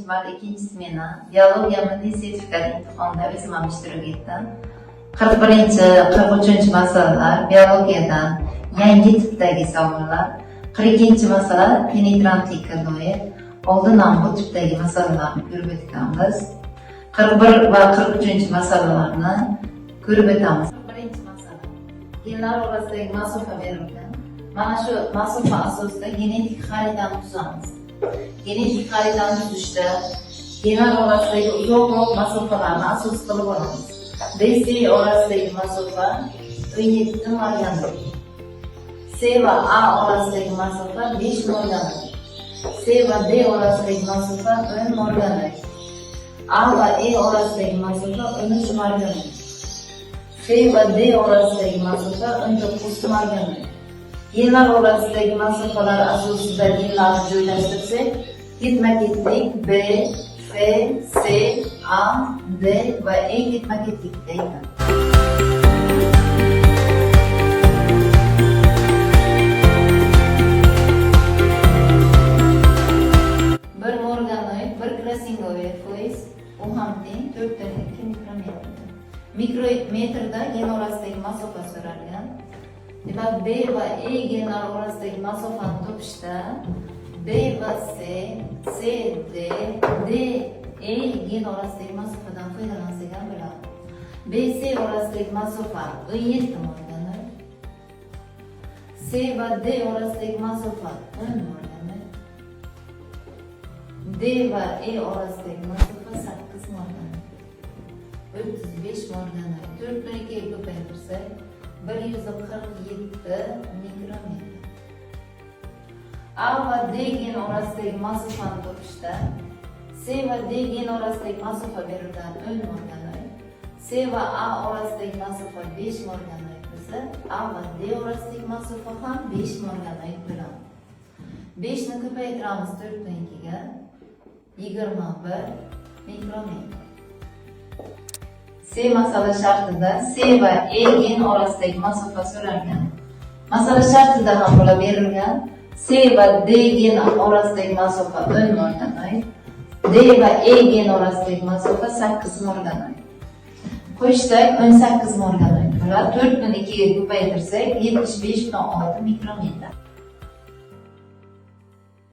mart 2. smena biologiya milliy sertifikat imtihonida o'zim ham ishtirok etdim. 41-43 masalalar biologiyadan yangi tipdagi savollar, 42 masala penetrantlikka doir oldin ham bu tipdagi masalalarni ko'rib o'tganmiz. 41 va 43 masalalarni ko'rib o'tamiz. 1-masala genlar orasidagi masofa berilgan. Mana shu masofa asosida genetik xaritani tuzamiz. Genetik xaritani tuzishda genlar orasidagi uzoqroq masofalarni asos qilib olamiz. BC orasidagi masofa 17 marganlik. C va A orasidagi masofa 5 marganlik. C va D orasidagi masofa 10 marganlik. A va E orasidagi masofa 13 marganlik. C va D orasidagi masofa 19 marganlik. Genlar orasidagi masofalar asosida genlarni joylashtirsak, ketma-ketlik B, F, C, A, D va E ketma-ketlikda ekan. Bir morganoid, bir crossingoid foiz, u ham teng 4,2 mikrometr. Mikrometrda gen orasidagi masofa so'ralgan. Demak, B va E genlar orasidagi masofani topishda B va C, C, D, D, E gen orasidagi masofadan foydalansak ham bo'ladi. B, C orasidagi masofa 17 morganoid. C va D orasidagi masofa 10 morganoid. D va E orasidagi masofa 8 morganoid. 35 morganoid. 4 bilan 2 ko'paytirsak 147 mikrometr. A va D gen orasidagi masofani topishda C va D gen orasidagi masofa berilgan 10 morganoid. C va A orasidagi masofa 5 morganoid bo'lsa, A va D orasidagi masofa ham 5 morganoid bo'ladi. 5 ni ko'paytiramiz 4 bilan 2 ga 21 mikrometr. C masala shartida C va E gen orasidagi masofa so'ralgan. Masala shartida ham bular berilgan. C va D gen orasidagi masofa 10 morganoid. D va E gen orasidagi masofa 8 morganoid. Qo'shsak 18 morganoid bo'ladi. 4 bilan 2 ga ko'paytirsak 75,6 mikrometr.